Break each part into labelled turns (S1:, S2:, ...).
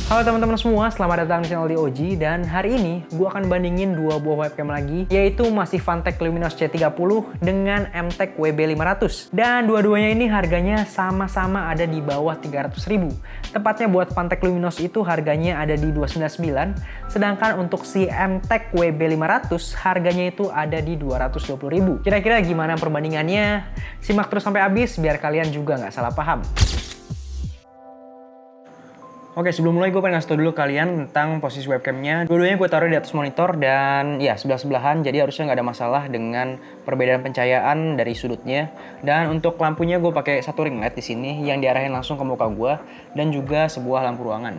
S1: Halo teman-teman semua, selamat datang di channel DOG. Dan hari ini gue akan bandingin dua buah webcam lagi, yaitu masih Phanteks Luminos C30 dengan MTech WB500. Dan dua-duanya ini harganya sama-sama ada di bawah 300.000. Tepatnya buat Phanteks Luminos itu harganya ada di 299, sedangkan untuk si MTech WB500 harganya itu ada di 220.000. Kira-kira gimana perbandingannya? Simak terus sampai habis biar kalian juga nggak salah paham. Oke, sebelum mulai gue pengen ngasih tau dulu kalian tentang posisi webcamnya. Dua-duanya gue taruh di atas monitor dan ya sebelah-sebelahan, jadi harusnya nggak ada masalah dengan perbedaan pencahayaan dari sudutnya. Dan untuk lampunya gue pakai satu ring light di sini yang diarahin langsung ke muka gue dan juga sebuah lampu ruangan.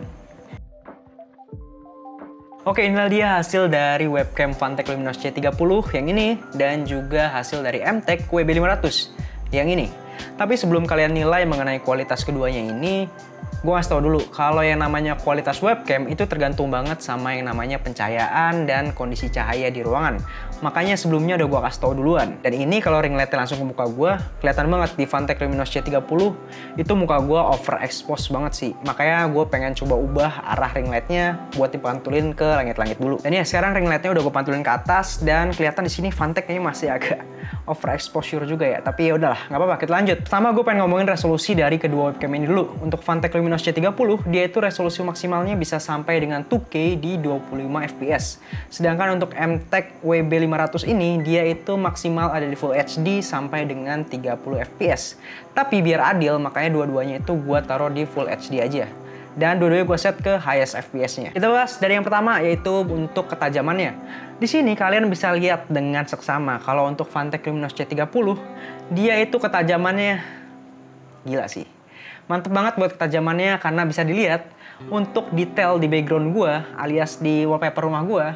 S1: Oke, inilah dia hasil dari webcam Phanteks Luminos C30 yang ini dan juga hasil dari MTech WB500 yang ini. Tapi sebelum kalian nilai mengenai kualitas keduanya ini, gue ngasih tau dulu, kalau yang namanya kualitas webcam itu tergantung banget sama yang namanya pencahayaan dan kondisi cahaya di ruangan. Makanya sebelumnya udah gue kasih tau duluan. Dan ini kalau ring lightnya langsung ke muka gue, kelihatan banget di Phanteks Luminos C30 itu muka gue overexpose banget sih. Makanya gue pengen coba ubah arah ring lightnya buat dipantulin ke langit-langit dulu. Dan ya sekarang ring lightnya udah gue pantulin ke atas dan kelihatan di sini Phanteks kayaknya masih agak overexposure juga ya. Tapi ya udahlah, nggak apa-apa, kita lanjut. Pertama gue pengen ngomongin resolusi dari kedua webcam ini dulu. Untuk Phanteks Luminos C30, dia itu resolusi maksimalnya bisa sampai dengan 2K di 25 fps. Sedangkan untuk MTech WB500 ini, dia itu maksimal ada di Full HD sampai dengan 30 fps. Tapi biar adil, makanya dua-duanya itu gue taruh di Full HD aja. Dan dua-duanya gue set ke highest fps-nya. Kita bahas dari yang pertama, yaitu untuk ketajamannya. Di sini kalian bisa lihat dengan seksama kalau untuk Phanteks Luminos C30, dia itu ketajamannya gila sih. Mantep banget buat ketajamannya karena bisa dilihat untuk detail di background gua alias di wallpaper rumah gua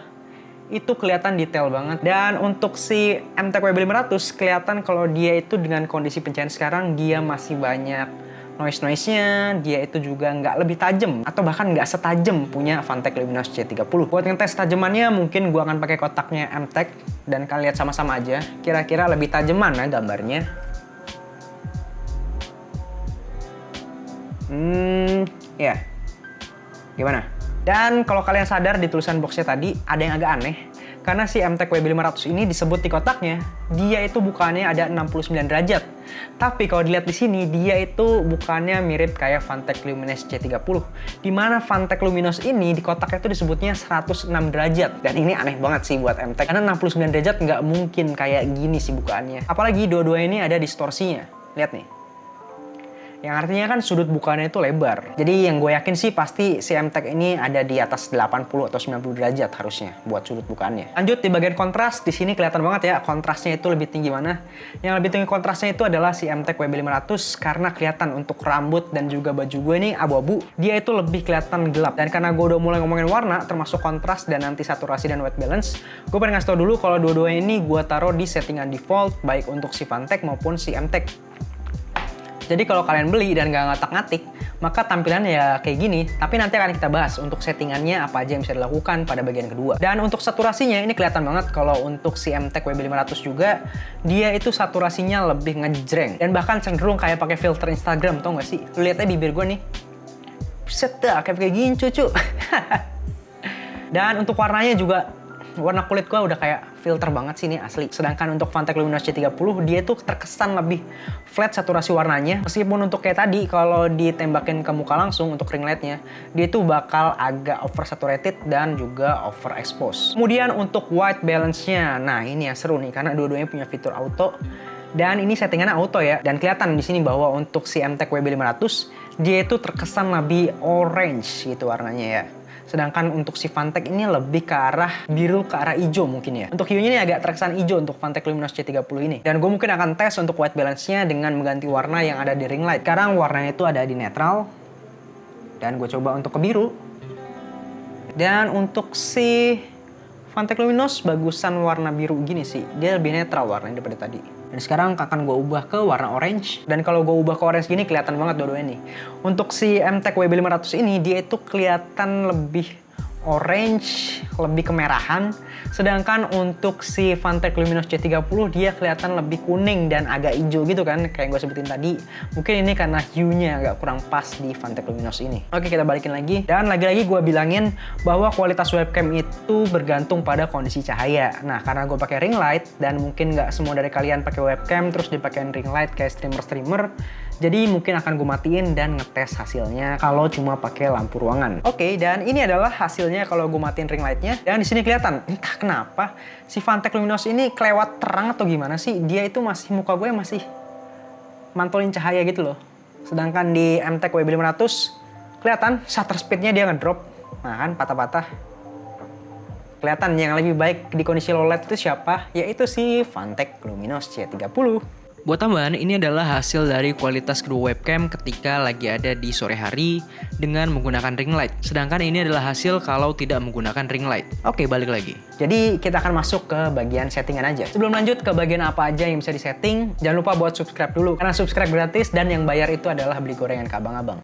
S1: itu kelihatan detail banget. Dan untuk si MTech WB500 kelihatan kalau dia itu dengan kondisi pencahayaan sekarang dia masih banyak noise-nya, dia itu juga nggak lebih tajam atau bahkan nggak setajam punya Phanteks Luminos C30. Buat ngetes tajamannya mungkin gua akan pakai kotaknya MTech dan kalian lihat sama-sama aja kira-kira lebih tajam mana gambarnya. Ya. Gimana? Dan kalau kalian sadar di tulisan boxnya tadi ada yang agak aneh. Karena si MTech WB500 ini disebut di kotaknya, dia itu bukannya ada 69 derajat. Tapi kalau dilihat di sini, dia itu bukannya mirip kayak Phanteks Luminos C30. Dimana Phanteks Luminos ini di kotaknya itu disebutnya 106 derajat. Dan ini aneh banget sih buat MTech. Karena 69 derajat nggak mungkin kayak gini sih bukaannya. Apalagi dua-dua ini ada distorsinya. Lihat nih. Yang artinya kan sudut bukaannya itu lebar. Jadi yang gue yakin sih pasti si MTech ini ada di atas 80 atau 90 derajat harusnya buat sudut bukaannya. Lanjut di bagian kontras, di sini kelihatan banget ya kontrasnya itu lebih tinggi mana. Yang lebih tinggi kontrasnya itu adalah si MTech WB500 karena kelihatan untuk rambut dan juga baju gue ini abu-abu. Dia itu lebih kelihatan gelap. Dan karena gue udah mulai ngomongin warna termasuk kontras dan nanti saturasi dan white balance, gue pengen ngasih tau dulu kalau dua-duanya ini gue taruh di settingan default baik untuk si Phanteks maupun si MTech. Jadi kalau kalian beli dan nggak ngatak-ngatik, maka tampilannya ya kayak gini. Tapi nanti akan kita bahas untuk settingannya apa aja yang bisa dilakukan pada bagian kedua. Dan untuk saturasinya ini kelihatan banget kalau untuk si MTech WB500 juga, dia itu saturasinya lebih ngejreng. Dan bahkan cenderung kayak pakai filter Instagram, tau nggak sih? Lu lihat aja bibir gue nih. Buset dah, kayak gini cucu. Dan untuk warnanya juga, warna kulit gue udah kayak filter banget sih ini asli. Sedangkan untuk Phanteks Luminos C30 dia tuh terkesan lebih flat saturasi warnanya. Meskipun untuk kayak tadi kalau ditembakin ke muka langsung untuk ring lightnya, dia tuh bakal agak oversaturated dan juga overexpose. Kemudian untuk white balance-nya, nah ini yang seru nih karena dua-duanya punya fitur auto. Dan ini settingannya auto ya. Dan kelihatan di sini bahwa untuk si MTech WB500 dia itu terkesan lebih orange gitu warnanya ya. Sedangkan untuk si Phanteks ini lebih ke arah biru ke arah hijau mungkin ya. Untuk hijaunya ini agak terkesan hijau untuk Phanteks Luminos C30 ini. Dan gue mungkin akan tes untuk white balance-nya dengan mengganti warna yang ada di ring light. Sekarang warnanya itu ada di netral. Dan gue coba untuk ke biru. Dan untuk si Phanteks Luminos bagusan warna biru gini sih. Dia lebih netral warnanya daripada tadi. Dan sekarang akan gue ubah ke warna orange. Dan kalau gue ubah ke orange gini kelihatan banget dua-duanya nih. Untuk si MTech WB500 ini dia itu kelihatan lebih orange, lebih kemerahan. Sedangkan untuk si Phanteks Luminos C30 dia kelihatan lebih kuning dan agak hijau gitu kan, kayak gue sebutin tadi. Mungkin ini karena hue-nya agak kurang pas di Phanteks Luminos ini. Oke, kita balikin lagi. Dan lagi-lagi gue bilangin bahwa kualitas webcam itu bergantung pada kondisi cahaya. Nah, karena gue pakai ring light dan mungkin nggak semua dari kalian pakai webcam terus dipakein ring light kayak streamer-streamer, jadi mungkin akan gue matiin dan ngetes hasilnya kalau cuma pakai lampu ruangan. Oke, dan ini adalah hasilnya kalau gue matiin ring lightnya. Dan di sini kelihatan, entah kenapa si Phanteks Luminos ini kelewat terang atau gimana sih, dia itu masih, muka gue masih mantulin cahaya gitu loh. Sedangkan di MTek WB500 kelihatan shutter speednya dia ngedrop. Nah kan, patah-patah. Kelihatan yang lebih baik di kondisi low light itu siapa? Yaitu si Phanteks Luminos C30. Buat tambahan, ini adalah hasil dari kualitas kedua webcam ketika lagi ada di sore hari dengan menggunakan ring light. Sedangkan ini adalah hasil kalau tidak menggunakan ring light. Oke, balik lagi. Jadi kita akan masuk ke bagian settingan aja. Sebelum lanjut ke bagian apa aja yang bisa disetting, jangan lupa buat subscribe dulu. Karena subscribe gratis dan yang bayar itu adalah beli gorengan ke abang-abang.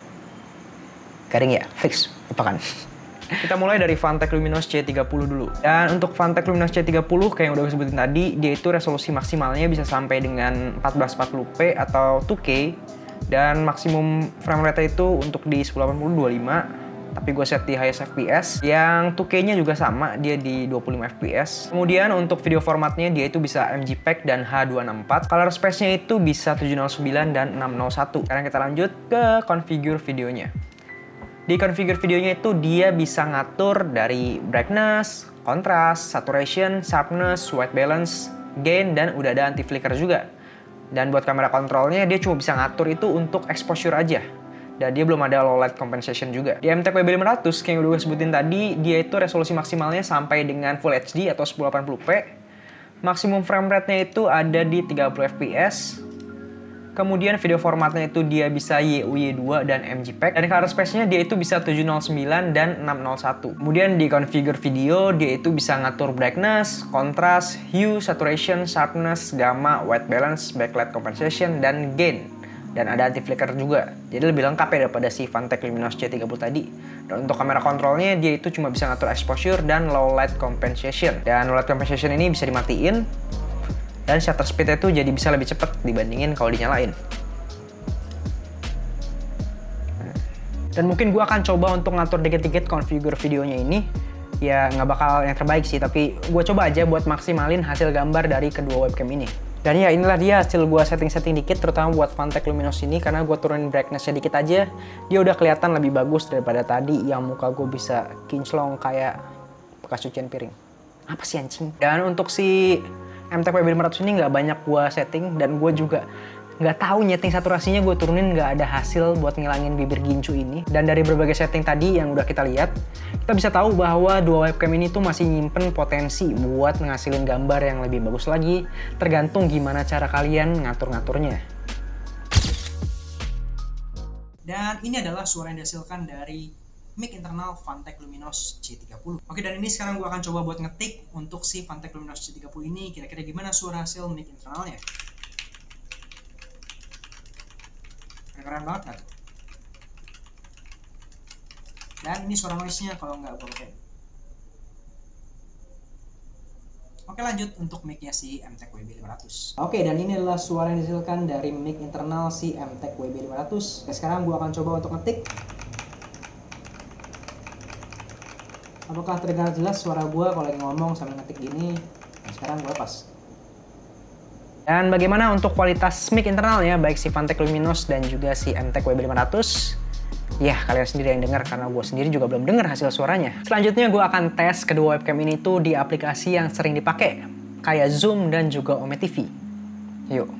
S1: Garing ya? Fix. Lupakan. Kita mulai dari Phanteks Luminos C30 dulu. Dan untuk Phanteks Luminos C30 kayak yang udah gue sebutin tadi, dia itu resolusi maksimalnya bisa sampai dengan 1440p atau 2K. Dan maksimum frame rate itu untuk di 1080 25. Tapi gue set di highest FPS. Yang 2K-nya juga sama, dia di 25 FPS. Kemudian untuk video formatnya dia itu bisa MJPEG dan H264. Color space-nya itu bisa 709 dan 601. Sekarang kita lanjut ke configure videonya. Di configure videonya itu dia bisa ngatur dari brightness, contrast, saturation, sharpness, white balance, gain, dan udah ada anti flicker juga. Dan buat kamera kontrolnya dia cuma bisa ngatur itu untuk exposure aja. Dan dia belum ada low light compensation juga. Di MTek WB500 kayak yang udah gue sebutin tadi, dia itu resolusi maksimalnya sampai dengan Full HD atau 1080p. Maksimum frame rate-nya itu ada di 30 fps. Kemudian video formatnya itu dia bisa YUY2 dan MJPEG. Dan color space-nya dia itu bisa 709 dan 601. Kemudian di configure video dia itu bisa ngatur brightness, contrast, hue, saturation, sharpness, gamma, white balance, backlight compensation, dan gain. Dan ada anti flicker juga. Jadi lebih lengkap ya daripada si Phanteks Luminos C30 tadi. Dan untuk kamera kontrolnya dia itu cuma bisa ngatur exposure dan low light compensation. Dan low light compensation ini bisa dimatiin. Dan shutter speed-nya itu jadi bisa lebih cepat dibandingin kalau dinyalain. Dan mungkin gue akan coba untuk ngatur dikit-dikit configure videonya ini. Ya nggak bakal yang terbaik sih, tapi gue coba aja buat maksimalin hasil gambar dari kedua webcam ini. Dan ya inilah dia hasil gue setting-setting dikit, terutama buat Phanteks Luminos ini. Karena gue turunin brightness-nya dikit aja, dia udah kelihatan lebih bagus daripada tadi yang muka gue bisa kinclong kayak bekas cucian piring. Apa sih anjing? Dan untuk si MTek WB500 ini nggak banyak gue setting, dan gue juga nggak tahu nyeting saturasinya gue turunin nggak ada hasil buat ngilangin bibir gincu ini. Dan dari berbagai setting tadi yang udah kita lihat, kita bisa tahu bahwa dua webcam ini tuh masih nyimpen potensi buat ngasilin gambar yang lebih bagus lagi, tergantung gimana cara kalian ngatur-ngaturnya. Dan ini adalah suara yang dihasilkan dari mic internal Phanteks Luminos C30. Oke, dan ini sekarang gue akan coba buat ngetik untuk si Phanteks Luminos C30 ini, kira-kira gimana suara hasil mic internalnya. Keren banget nggak tuh? Dan ini suara noise-nya kalau nggak gue pakai. Oke, lanjut untuk mic-nya si MTek WB500. Oke, dan ini adalah suara yang dihasilkan dari mic internal si MTek WB500. Oke, sekarang gue akan coba untuk ngetik. Apakah terdengar jelas suara gue kalau lagi ngomong sambil ngetik gini? Nah, sekarang gue lepas. Dan bagaimana untuk kualitas mic internalnya, baik si Phanteks Luminos dan juga si MTek WB500? Ya, kalian sendiri yang dengar karena gue sendiri juga belum dengar hasil suaranya. Selanjutnya gue akan tes kedua webcam ini tuh di aplikasi yang sering dipakai, kayak Zoom dan juga Ome TV. Yuk.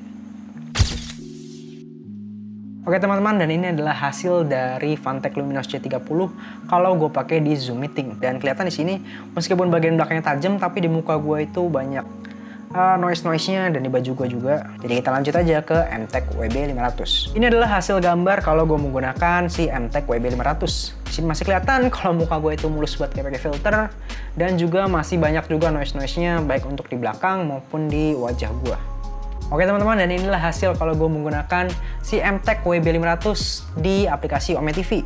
S1: Oke teman-teman, dan ini adalah hasil dari Phanteks Luminos C30 kalau gue pakai di Zoom Meeting. Dan kelihatan di sini meskipun bagian belakangnya tajam, tapi di muka gue itu banyak noise-nya dan di baju gue juga. Jadi kita lanjut aja ke MTek WB500. Ini adalah hasil gambar kalau gue menggunakan si MTek WB500. Di sini masih kelihatan kalau muka gue itu mulus buat kayak pakai filter, dan juga masih banyak juga noise-nya baik untuk di belakang maupun di wajah gue. Oke teman-teman, dan inilah hasil kalau gue menggunakan si MTek WB500 di aplikasi Ome TV.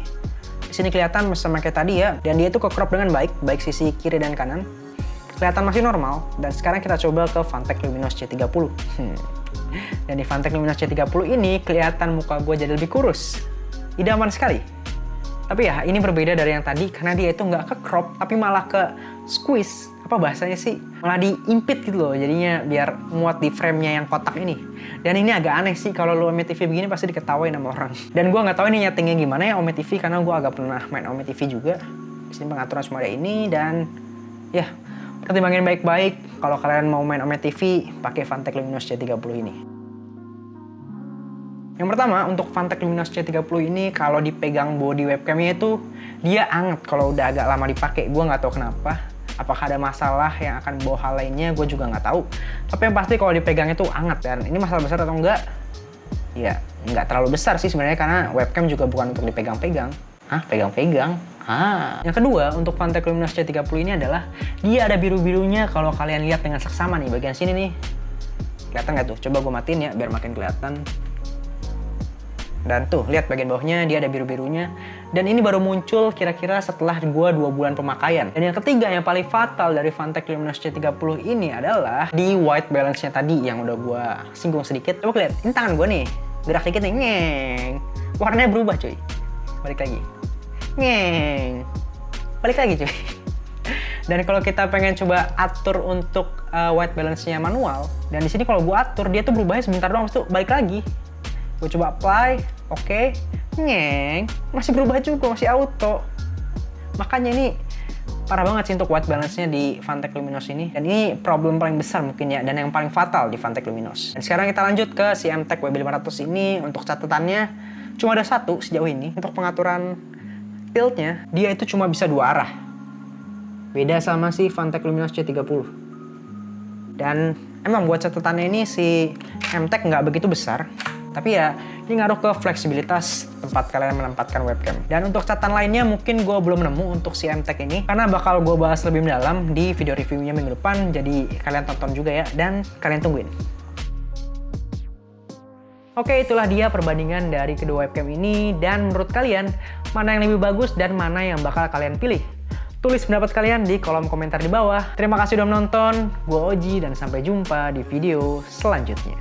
S1: Di Sini kelihatan sama kayak tadi ya, dan dia itu ke crop dengan baik sisi kiri dan kanan. Kelihatan masih normal, dan sekarang kita coba ke Phantek Luminos C30. Dan di Phantek Luminos C30 ini kelihatan muka gue jadi lebih kurus. Idaman sekali. Tapi ya ini berbeda dari yang tadi karena dia itu nggak ke crop, tapi malah ke squeeze. Apa bahasanya sih? Malah diimpit gitu loh, jadinya biar muat di frame-nya yang kotak ini. Dan ini agak aneh sih, kalau lu OME TV begini pasti diketawain sama orang. Dan gue nggak tahu ini nyetingnya gimana ya OME TV, karena gue agak pernah main OME TV juga. Di sini pengaturan semua ada ini, dan ya pertimbangin baik-baik kalau kalian mau main OME TV pakai Phantek Luminos C30 ini. Yang pertama, untuk Phantek Luminos C30 ini kalau dipegang body webcamnya itu dia anget kalau udah agak lama dipakai. Gue nggak tahu kenapa. Apakah ada masalah yang akan bawa hal lainnya, gue juga nggak tahu. Tapi yang pasti kalau dipegang itu anget. Dan ini masalah besar atau enggak? Ya, nggak terlalu besar sih sebenarnya karena webcam juga bukan untuk dipegang-pegang. Hah? Pegang-pegang? Yang kedua, untuk Phantek Luminos C30 ini adalah dia ada biru-birunya kalau kalian lihat dengan seksama nih, bagian sini nih. Kelihatan nggak tuh? Coba gue matiin ya biar makin kelihatan. Dan tuh, lihat bagian bawahnya dia ada biru-birunya. Dan ini baru muncul kira-kira setelah gue 2 bulan pemakaian. Dan yang ketiga yang paling fatal dari Phantek Luminos C30 ini adalah di white balance-nya tadi yang udah gue singgung sedikit. Coba lihat, ini tangan gue nih. Gerak dikit nih, ngeng. Warnanya berubah cuy. Balik lagi. Ngeng. Balik lagi cuy. Dan kalau kita pengen coba atur untuk white balance-nya manual. Dan di sini kalau gue atur, dia tuh berubahnya sebentar doang, terus balik lagi. Gue coba apply, oke, ngeng, masih berubah juga, masih auto. Makanya ini parah banget sih untuk white balance-nya di Phantek Luminos ini. Dan ini problem paling besar mungkin ya, dan yang paling fatal di Phantek Luminos. Dan sekarang kita lanjut ke si MTech WB500 ini. Untuk catatannya, cuma ada satu sejauh ini. Untuk pengaturan tilt-nya, dia itu cuma bisa 2 arah. Beda sama si Phantek Luminos C30. Dan emang buat catatannya ini si MTech nggak begitu besar. Tapi ya, ini ngaruh ke fleksibilitas tempat kalian menempatkan webcam. Dan untuk catatan lainnya mungkin gue belum nemu untuk si MTech ini. Karena bakal gue bahas lebih mendalam di video reviewnya minggu depan. Jadi kalian tonton juga ya, dan kalian tungguin. Oke, itulah dia perbandingan dari kedua webcam ini. Dan menurut kalian, mana yang lebih bagus dan mana yang bakal kalian pilih? Tulis pendapat kalian di kolom komentar di bawah. Terima kasih udah menonton. Gue Oji dan sampai jumpa di video selanjutnya.